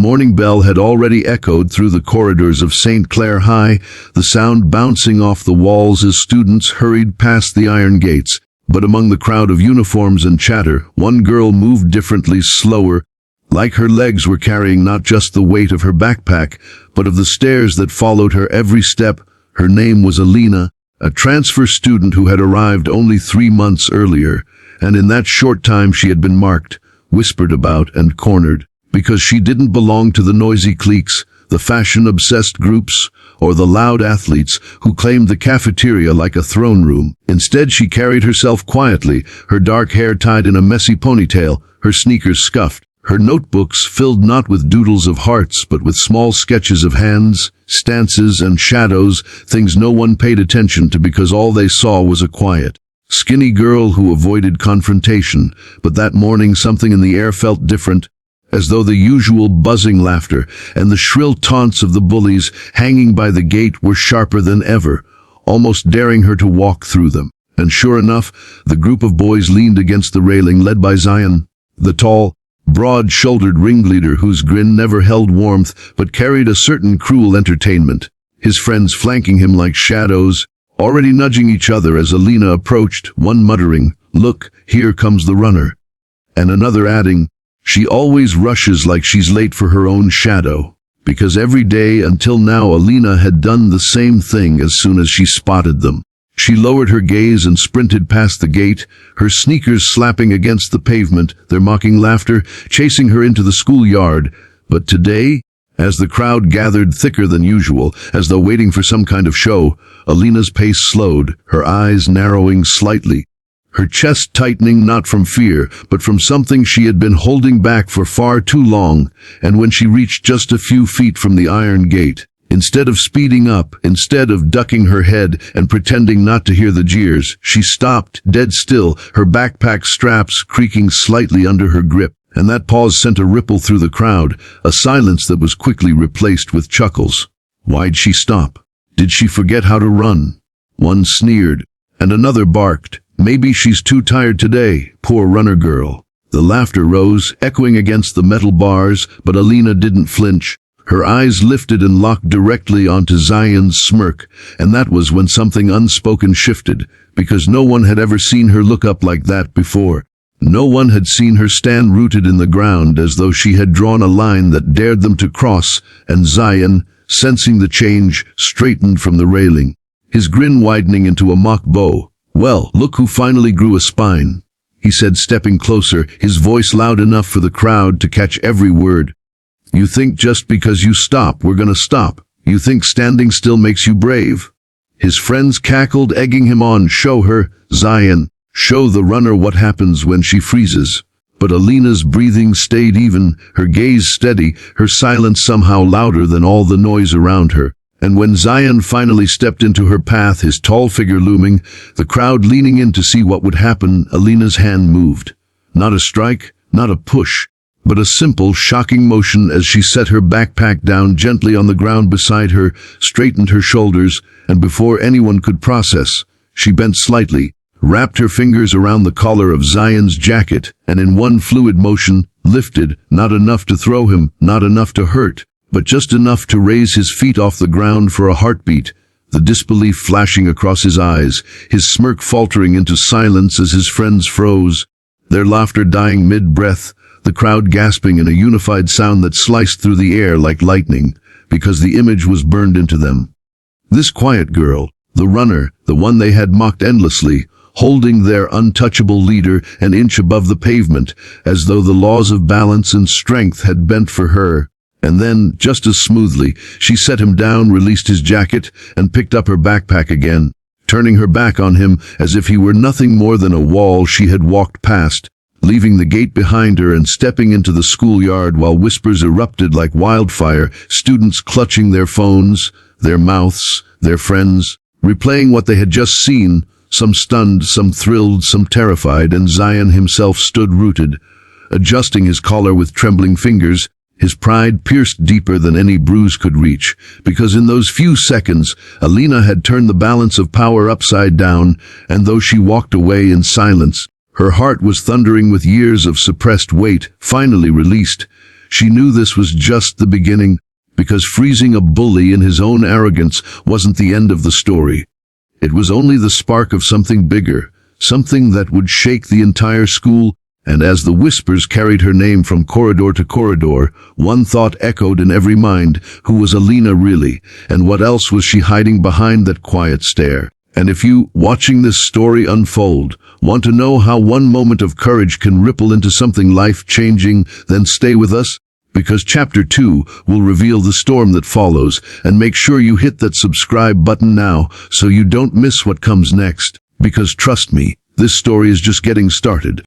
morning bell had already echoed through the corridors of St. Clair High, the sound bouncing off the walls as students hurried past the iron gates. But among the crowd of uniforms and chatter, one girl moved differently, slower, like her legs were carrying not just the weight of her backpack, but of the stairs that followed her every step. Her name was Alina, a transfer student who had arrived only 3 months earlier, and in that short time she had been marked, whispered about, and cornered, because she didn't belong to the noisy cliques, the fashion-obsessed groups, or the loud athletes who claimed the cafeteria like a throne room. Instead, she carried herself quietly, her dark hair tied in a messy ponytail, her sneakers scuffed, her notebooks filled not with doodles of hearts but with small sketches of hands, stances, and shadows, things no one paid attention to because all they saw was a quiet, skinny girl who avoided confrontation. But that morning something in the air felt different, as though the usual buzzing laughter and the shrill taunts of the bullies hanging by the gate were sharper than ever, almost daring her to walk through them. And sure enough, the group of boys leaned against the railing, led by Zion, the tall, broad-shouldered ringleader whose grin never held warmth but carried a certain cruel entertainment, his friends flanking him like shadows, already nudging each other as Alina approached, one muttering, "Look, here comes the runner," and another adding, "She always rushes like she's late for her own shadow." Because every day until now Alina had done the same thing as soon as she spotted them. She lowered her gaze and sprinted past the gate, her sneakers slapping against the pavement, their mocking laughter chasing her into the schoolyard. But today, as the crowd gathered thicker than usual, as though waiting for some kind of show, Alina's pace slowed, her eyes narrowing slightly, her chest tightening not from fear, but from something she had been holding back for far too long. And when she reached just a few feet from the iron gate, instead of speeding up, instead of ducking her head and pretending not to hear the jeers, she stopped, dead still, her backpack straps creaking slightly under her grip. And that pause sent a ripple through the crowd, a silence that was quickly replaced with chuckles. Why'd she stop? Did she forget how to run? One sneered, and another barked, "Maybe she's too tired today, poor runner girl." The laughter rose, echoing against the metal bars, but Alina didn't flinch. Her eyes lifted and locked directly onto Zion's smirk, and that was when something unspoken shifted, because no one had ever seen her look up like that before. No one had seen her stand rooted in the ground as though she had drawn a line that dared them to cross, and Zion, sensing the change, straightened from the railing, his grin widening into a mock bow. "Well, look who finally grew a spine," he said, stepping closer, his voice loud enough for the crowd to catch every word. "You think just because you stop, we're gonna stop? You think standing still makes you brave?" His friends cackled, egging him on. "Show her, Zion. Show the runner what happens when she freezes." But Alina's breathing stayed even, her gaze steady, her silence somehow louder than all the noise around her. And when Zion finally stepped into her path, his tall figure looming, the crowd leaning in to see what would happen, Alina's hand moved. Not a strike, not a push, but a simple, shocking motion as she set her backpack down gently on the ground beside her, straightened her shoulders, and before anyone could process, she bent slightly, wrapped her fingers around the collar of Zion's jacket, and in one fluid motion, lifted, not enough to throw him, not enough to hurt, but just enough to raise his feet off the ground for a heartbeat, the disbelief flashing across his eyes, his smirk faltering into silence as his friends froze, their laughter dying mid-breath, the crowd gasping in a unified sound that sliced through the air like lightning, because the image was burned into them. This quiet girl, the runner, the one they had mocked endlessly, holding their untouchable leader an inch above the pavement, as though the laws of balance and strength had bent for her. And then, just as smoothly, she set him down, released his jacket, and picked up her backpack again, turning her back on him as if he were nothing more than a wall she had walked past, leaving the gate behind her and stepping into the schoolyard while whispers erupted like wildfire, students clutching their phones, their mouths, their friends, replaying what they had just seen, some stunned, some thrilled, some terrified, and Zion himself stood rooted, adjusting his collar with trembling fingers, his pride pierced deeper than any bruise could reach, because in those few seconds, Alina had turned the balance of power upside down, and though she walked away in silence, her heart was thundering with years of suppressed weight, finally released. She knew this was just the beginning, because freezing a bully in his own arrogance wasn't the end of the story. It was only the spark of something bigger, something that would shake the entire school. And as the whispers carried her name from corridor to corridor, one thought echoed in every mind: who was Alina really, and what else was she hiding behind that quiet stare? And if you, watching this story unfold, want to know how one moment of courage can ripple into something life-changing, then stay with us, because Chapter 2 will reveal the storm that follows, and make sure you hit that subscribe button now so you don't miss what comes next. Because trust me, this story is just getting started.